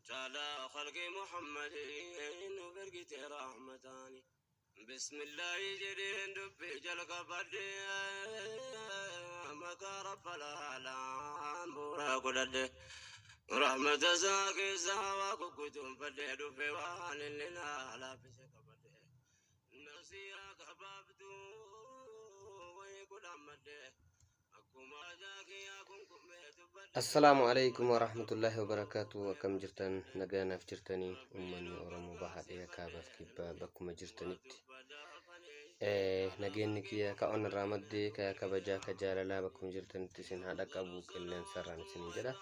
جعل خلق محمد برقة رحمتاني بسم الله جرين دبي جلق بدي مكا رب العالم بورا قدد رحمة ساكي سوا كتم بدي دبي وان لنا لا بسك بدي نسيا كبابتو ويقول أمدي السلام عليكم ورحمة الله وبركاته وكم جرتن نجانا في جرتني أمني أورمو بحد يا كابف كيبا بكم جرتني نجيني كيا كأن الرامدي كيا كبجا كجارلا بكم جرتني تسين هذا كابو كلن سران سنين جدا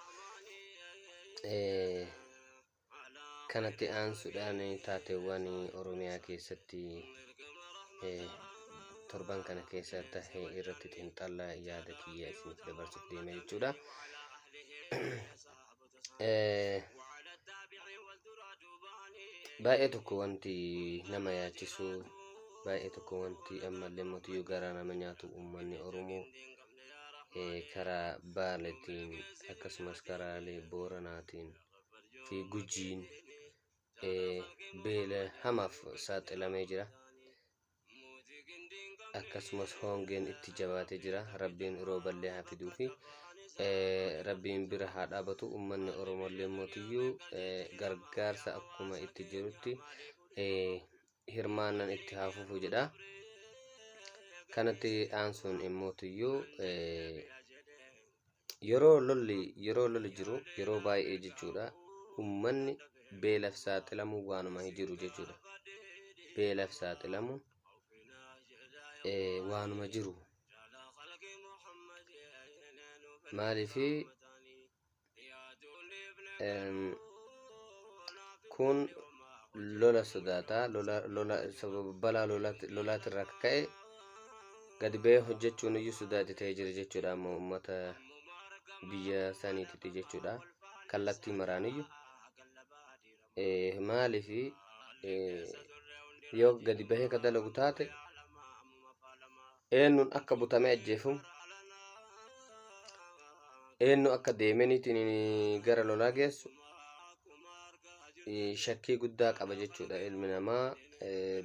كانت آن سوداني تاتواني أوروميا كيستي torban kana keessa tahee irratti xiinxallaa yaada kiyya isiniif dabarsuuf deeme jechuudha. Baay'ee tokko wanti nama yaachisu baay'ee tokko wanti ammallee mootiyyuu garaa nama nyaatu uummanni Oromoo karaa Baaleetiin akkasumas karaalee Booranaatiin fi Gujiin beela hamaaf saaxilamee jira. akkasumas hongeen itti jabaatee jira. Rabbiin rooballee haa fiduu fi rabbiin bira haa dhaabatu. Uummanni Oromollee mootiyyuu gargaarsa akkuma itti jirutti hirmaannan itti haa fufu jedha. Kanatti aansuun mootiyyuu yeroo lolli jiru yeroo baay'ee jechuudha uummanni beelaaf saaxilamuu waanuma jiru jechuudha. Beelaaf saaxilamuu waanuma jiru maalifi kun lola sodaata lola sababa balaa lolaati irraa ka'e gadi ba'ee hojjechuun iyyuu sodaatee jira jechuudha. Amma uummata biyya saniitti jechuudha kallattii maraan iyyuu maalifi yoo gadi ba'ee ka dalagu taate eenyuun akka butamee ajjeefamu eenyu akka deemaniitiin gara lolaa geessu shakkii guddaa qaba jechuudha ilmi namaa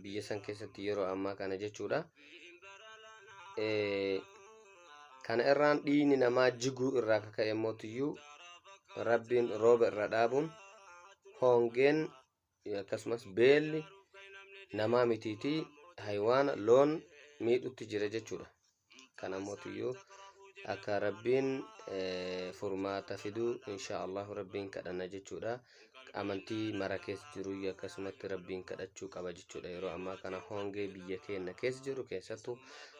biyya san keessatti yeroo ammaa kana jechuudha. Kana irraan dhiigni namaa jiguu irraa ka'e mootiyyuu rabbiin rooba irra dhaabuun hongeen akkasumas beelli namaa mitiitii haywaana loon miidhutti jira jechuudha. Kana mootiyyuu akka rabbiin furmaata fiduu inshaallah rabbiin kadhanna jechuudha. Amantii mara keessa jiru akkasumatti rabbiin kadhachuu qaba jechuudha. Yeroo ammaa kana hongee biyya keenya keessa jiru keessattuu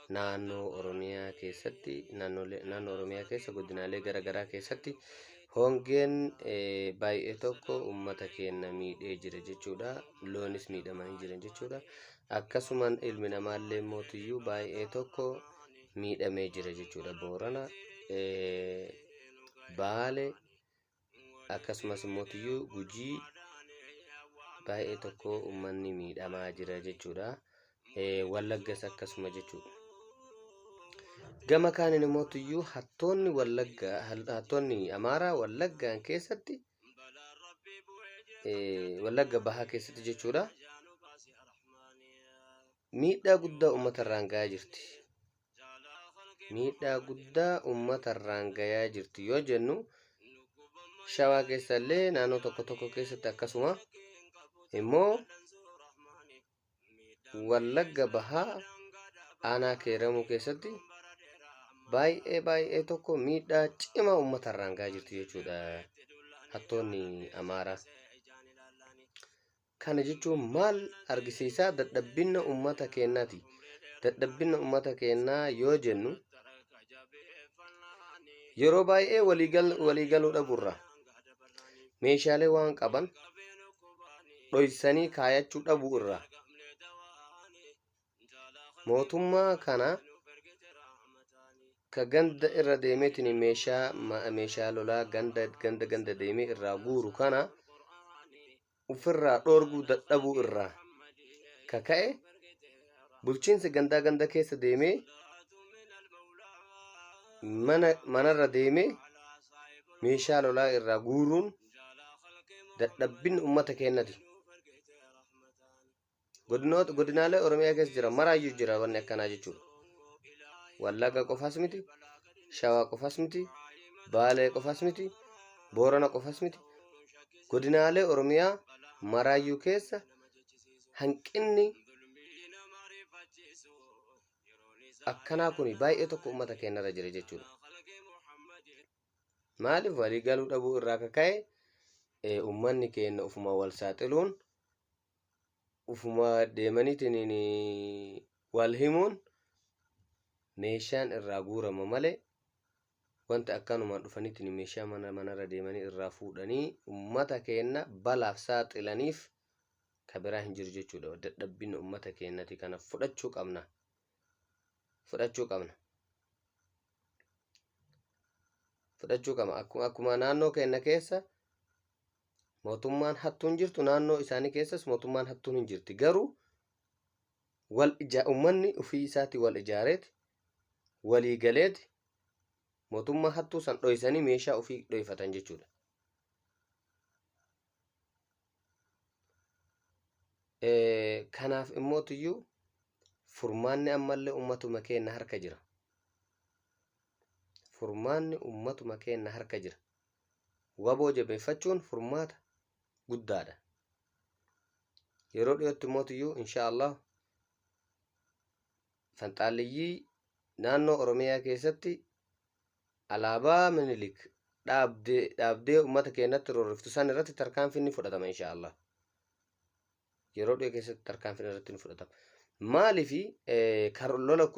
naannoo Oromiyaa keessatti naannoo Oromiyaa keessa godinaalee garaagaraa keessatti hongeen baay'ee tokko uummata keenya miidhee jira jechuudha. Loonis miidhamanii jiran jechuudha. Akkasuman ilmi namaallee mootiyyuu baay'ee tokko miidhamee jira jechuudha. Boorana Baale akkasumas mootiyyuu Gujii baay'ee tokko uummanni miidhamaa jira jechuudha. Wallaggas akkasuma jechuudha. Gama kaaniin mootiyyuu hattoonni Amaaraa Wallaggaan keessatti Wallagga bahaa keessatti jechuudha miidhaa guddaa uummatarraan gahaa jirti. Miidhaa guddaa uummatarraan gahaa jirti yoo jennu Shawaa keessallee naannoo tokko keessatti akkasuma immoo Wallagga bahaa aanaa Keeramuu keessatti baay'ee tokko miidhaa cimaa uummatarraan gahaa jirti jechuudha hattoonni Amaaraa. Kana jechuun maal argisiisaa? Dadhabbina uummata keenyaati. Dadhabbina uummata keenyaa yoo jennu yeroo baay'ee waliigaluu dhabuurra meeshaalee waan qaban dhoysanii kaayachuu dhabuu irra mootummaa kana ka ganda irra deemeetiin meeshaa lolaa ganda deemee irraa guuru kana ufirraa dhoorguu dadhabuu irraa ka ka'e bulchiinsi ganda keessa deemee manarra deemee meeshaa lolaa irraa guuruun dadhabbin ummata keenyati. Godinaalee Oromiyaa keessa jira maraayyuu jira wanni akkanaa jechuudha. Wallagga qofaas miti, Shawaa qofaas miti, Baalee qofaas miti, Boorana qofaas miti. Godinaalee Oromiyaa maraayyuu keessa hanqinni akkanaa kun baay'ee tokko ummata keenyarra jira jechuudha. Maaliif walii galuu dhabuu irraa kaka'e ummanni keenya ufuma wal saaxiluun ufuma deemaniitiin wal himuun meeshaan irraa guurama malee wanta akkanumaan dhufaniitiin meeshaa manarra deemanii irraa fuudhanii ummata keenya balaaf saaxilaniif ka biraa hin jiru jechuudha. Dadhabbin ummata keenyati kana fudhachuu qabna. Akkuma naannoo keenya keessa mootummaan hattuun jirtu naannoo isaanii keessas mootummaan hattuun hin jirti. Garuu ummanni ofii isaatti wal ijaareeti walii galeeti mootummaa hattuu san dhoysanii meeshaa ofii dhoyfatan jechuudha. Kanaaf immootiyyuu furmaanni ammallee ummatuma keenya harka jira. Waboo jabeeffachuun furmaata guddaadha. Yeroo dhiyootti immootiyyuu inshaallah fanxaaliyyii naannoo Oromiyaa keessatti alaabaa Minilik dhaabdee ummata keenyatti rorriftu san irratti tarkaanfiin fudhatama inshaallah. Yeroo dhiyoo keessatti tarkaanfiin irratti ni fudhatama. Maaliifi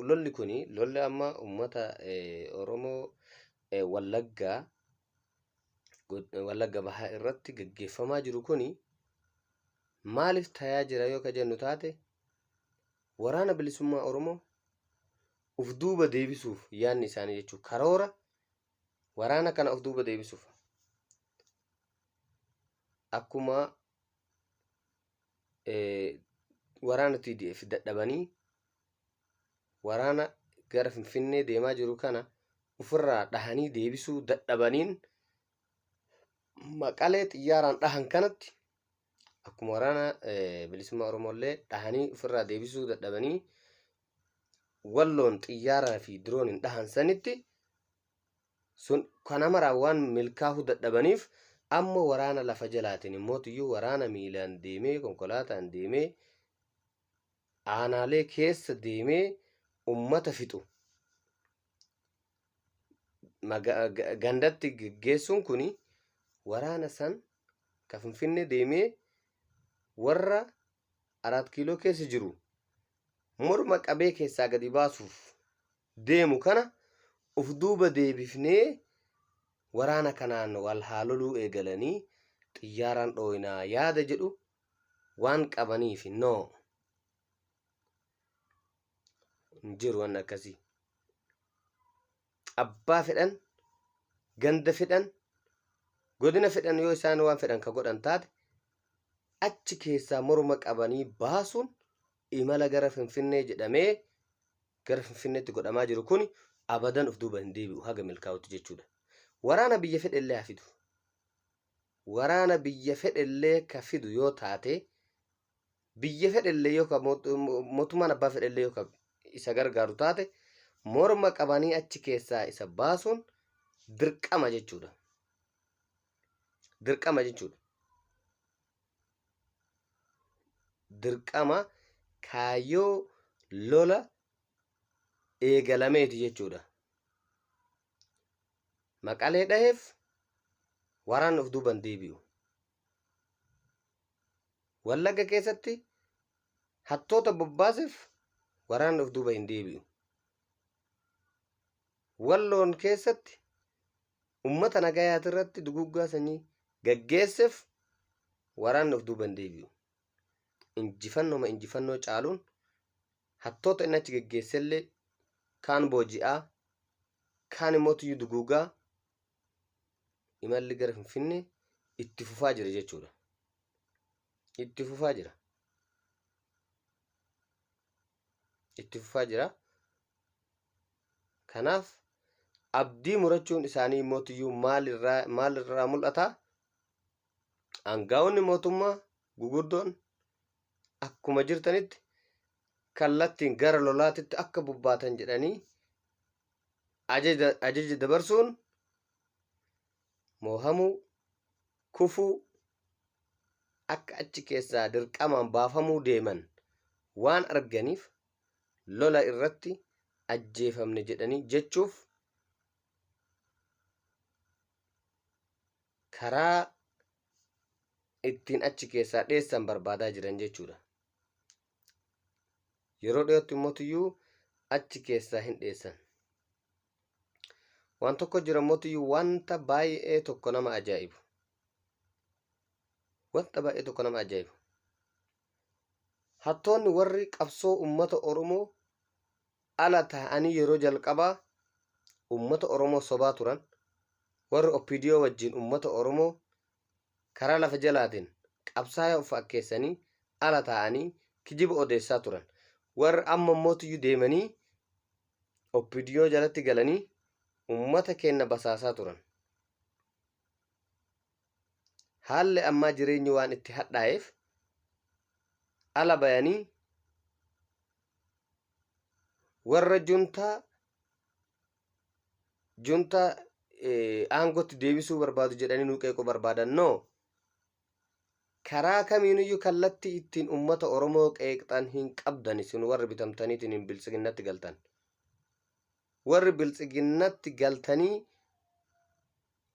lolli kuni lolli amma ummata Oromoo Wallagga Bahaa irratti gaggeeffamaa jiru kuni maaliif tayaa jira yoo ka jennu taate waraana bilisummaa Oromoo uf duuba deebisuuf yaanni isaanii jechuudha. Karoora waraana kana uf duuba deebisuuf akkuma waraana TDF dadhabanii waraana gara Finfinnee deemaa jiru kana ofirraa dhahanii deebisuu dadhabaniin Maqalee xiyyaaraan dhahan kanatti akkuma waraana bilisummaa Oromollee dhahanii ofirraa deebisuu dadhabanii Walloon xiyyaaraa fi dirooniin dhahan sanitti sun kana maraa waan milkaa'uu dadhabaniif amma waraana lafa jalaatiin immootiyyuu waraana miilaan deemee konkolaataan deemee aanaalee keessa deemee ummata fixu gandatti geggeessuun kuni waraana san ka Finfinnee deemee warra 4 kiiloo keessa jiru morma qabee keessaa gadi baasuuf deemu kana uf duuba deebifnee waraana kanaan wal haaloluu eegalanii xiyyaaraan dhooynaa yaada jedhu waan qabaniif jiru waan akkasii. Abbaa fedhan ganda fedhan godina fedhan yoo isaan waan fedhan ka godhan taate achi keessaa morma qabanii baasuun imala gara Finfinnee jedhamee gara Finfinneetti godhamaa jiru kun abadan uf duuba hin deebi'u haga milkaa'utti jechuudha. Waraana biyya fedhellee hafidu. Waraana biyya fedhellee ka fidu yoo taate biyya fedhellee yoo ka mootummaan abbaa fedhellee yoo ka isa gargaaru taate morma qabanii achi keessaa isa baasuun dirqama jechuudha. Dirqama kaayyoo lola eegalameeti jechuudha. Maqalee dhaheef waraanni uf duuba hin deebi'u. Wallagga keessatti hattoota bobbaaseef waraanni uf duuba hin deebi'u. Walloon keessatti ummata nagayaati irratti duguggaa sanii gaggeesseef waraanni uf duuba hin deebi'u. Injifannoo caaluun hattoota inni achi gaggeessellee kaan booji'aa kaan immoo tuyyuu dugugaa imalli gara Finfinnee itti fufaa jira jechuudha. Itti fufaa jira. Kanaaf abdii murachuun isaanii immoo tuyyuu maalirraa mul'ata? Aangaa'onni mootummaa gugurdoon akkuma jirtanitti kallattiin gara lolaatitti akka bobbaatan jedhanii ajaja dabarsuun moohamuu kufuu akka achi keessaa dirqamaan baafamuu deeman waan arganiif lola irratti ajjeefamne jedhanii jechuuf karaa ittiin achi keessaa dheessan barbaadaa jiran jechuudha. Yeroo dhiyootti mootiyyuu achi keessaa hin dheessan. Waan tokko jira mootiyyuu wanta baay'ee tokko nama ajaa'ibu. Wanta baay'ee tokko nama ajaa'ibu. Hattoonni warri qabsoo uummata Oromoo ala ta'anii yeroo jalqabaa uummata Oromoo sobaa turan, warri OPDO wajjin uummata Oromoo karaa lafa jalaatiin qabsaa'aa of fakkeessanii ala ta'anii kijiba odeessaa turan. Warri amma mootiyyuu deemanii OPDO jalatti galanii uummata keenya basaasaa turan. Haalli ammaa jireenyi waan itti hadhaa'eef ala bayanii warra juntaa aangootti deebisuu barbaadu jedhanii nu qeequu barbaadan. No, karaa kamiiniyyuu kallattii ittiin uummata Oromoo qeeqxan hin qabdan. Isin warri bitamtaniitiin hin biltsiginnatti galtan, warri biltsiginnatti galtanii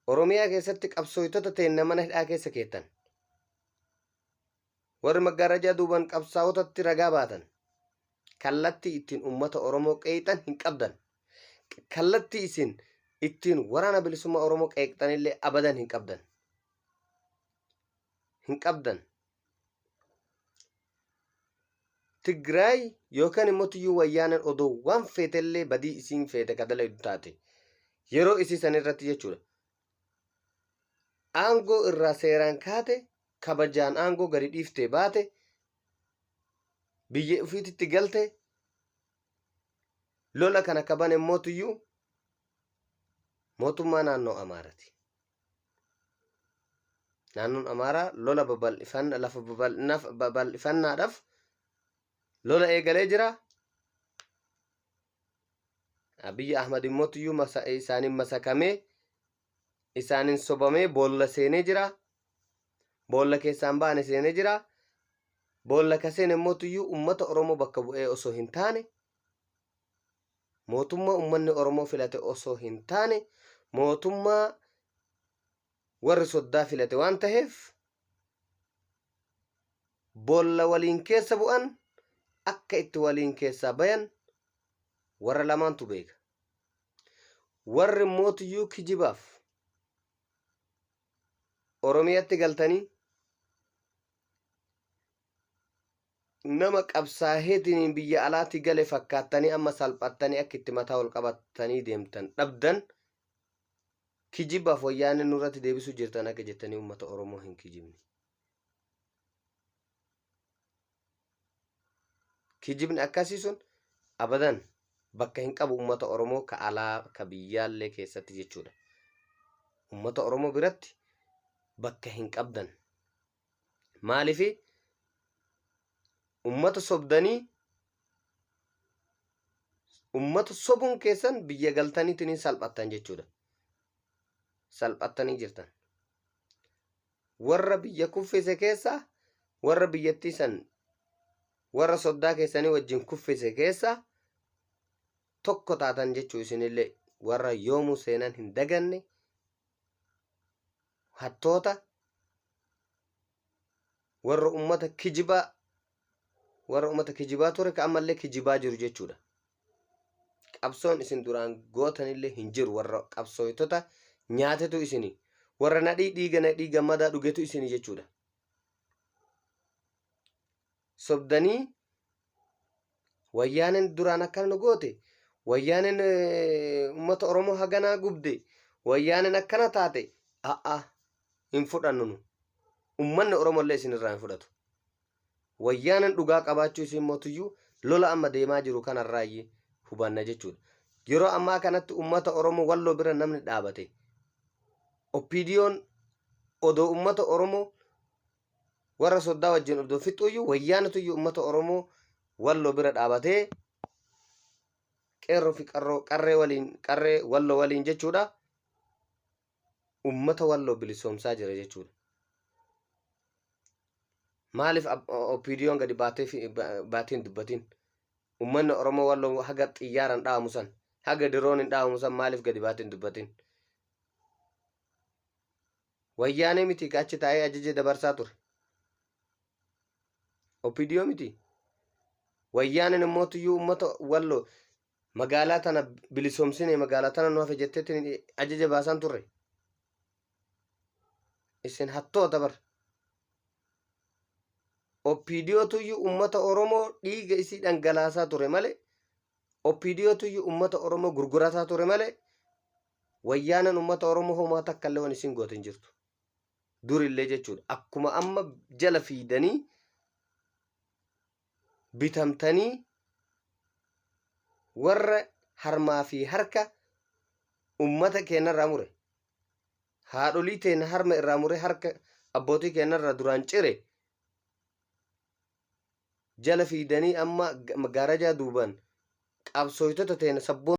Oromiyaa keessatti qabsooytota ta'een mana hidhaa keessa keettan, warri maggaarajaa duuban qabsaa'otatti ragaa baatan kallattii ittiin uummata Oromoo qeeqxan hin qabdan. Kallattii isin ittiin waraana bilisummaa Oromoo qeeqxanillee abadan hin qabdan. Hin qabdan. Tigraay yookaan immoo tiyyuu wayyaaneen odoo waan feetellee badii isiin feete kadalaydu taate yeroo isii san irratti jechuudha. Aangoo irraa seeraan kaate kabajaan aangoo gadi dhiiftee baate biyya ufiititti galte lola kana kaban immoo tiyyuu mootummaa naannoo Amaaraati. Naannoon Amaaraa lola babal'ifannaadhaaf lola eegalee jira. Abiyyi Ahmad immoo tiyyuu isaanin masakamee isaanin sobamee boolla seenee jira. Boolla keessaan baane seenee jira. Boolla kaseen immoo tiyyuu uummata Oromoo bakka bu'ee osoo hin taane, mootummaa uummanni Oromoo filate osoo hin taane, mootummaa warri soddaa filate waan ta'eef boolla waliin keessa bu'an akka itti waliin keessaa bayan warra lamaantu beeka. Warri mootiyyuu kijibaaf Oromiyaatti galtanii nama qabsaaheetiin biyya alaatti gale fakkaattanii amma salphattanii akka itti mataa ol qabatanii deemtan dhabdan kijibaaf wayyaanee nurratti deebisuu jirtan akka jettanii uummata Oromoo hin kijibne. Kijibni akkasii sun abadan bakka hin qabu uummata Oromoo ka alaa ka biyyaallee keessatti jechuudha. Uummata Oromoo biratti bakka hin qabdan. Maaliif uummata sobdanii uummata sobuun keessan biyya galtaniitiin salphattan jechuudha. Salphattanii jirtan. Warra biyya kuffise keessa, warra biyyattii san warra soddaa keessanii wajjin kuffise keessa tokko taatan jechuu isinillee warra yoomuu seenan hin daganne hattoota warra ummata kijibaa ture ka ammallee kijibaa jiru jechuudha. Qabsoon isin duraan gootanillee hin jiru. Warra qabsooytota nyaatetu isinii, warra nadhii gammadaa dhugetu isinii jechuudha. Sobdanii wayyaaneen duraan akkana nu goote, wayyaaneen uummata Oromoo haganaa gubde, wayyaaneen akkana taate hin fudhannu nu. Uummanni Oromollee isinirraa hin fudhatu. Wayyaaneen dhugaa qabaachuu isin mootiyyuu lola amma deemaa jiru kanarraayyee hubanna jechuudha. Yeroo ammaa kanatti uummata Oromoo walloo bira namni dhaabate. OPDO'n odoo uummata Oromoo warra soddaa wajjin obdoo fixuyyuu wayyaanatuyyuu ummata oromoo walloo bira dhaabatee qeerroo fi qarree walloo waliin jechuudha ummata walloo bilisoomsaa jira jechuudha. Maaliif opiidiyoon gadi baatiin dubbatiin ummanni oromoo walloo haga xiyyaaran dhaamu san haga diroonin dhaamu san maaliif gadi baatiin dubbatiin? Wayyaanee miti achi taa'ee ajaja dabarsaa ture. Opiidiyoo miti. Wayyaaneen immootuyyuu ummata walloo magaalaa tana bilisoomsine magaalaa tana nu hafe jetteetiin ajaja baasan turre. Isin hattoota bar. Opiidiyootuyyuu ummata oromoo dhiiga isii dhangalaasaa ture malee opiidiyootuyyuu ummata oromoo gurgurataa ture malee wayyaaneen ummata oromoo homaa takka illee waan isin gootin jirtu. Durillee jechuudha. Akkuma amma jala fiidanii bitamtanii warra harmaa fi harka ummata keenyarraa mure. Haadholii teenya harma irraa mure harka abbootii keenyarraa duraan cire jala fiidanii amma gaarajaa duuban qabsooytota teenya sabboon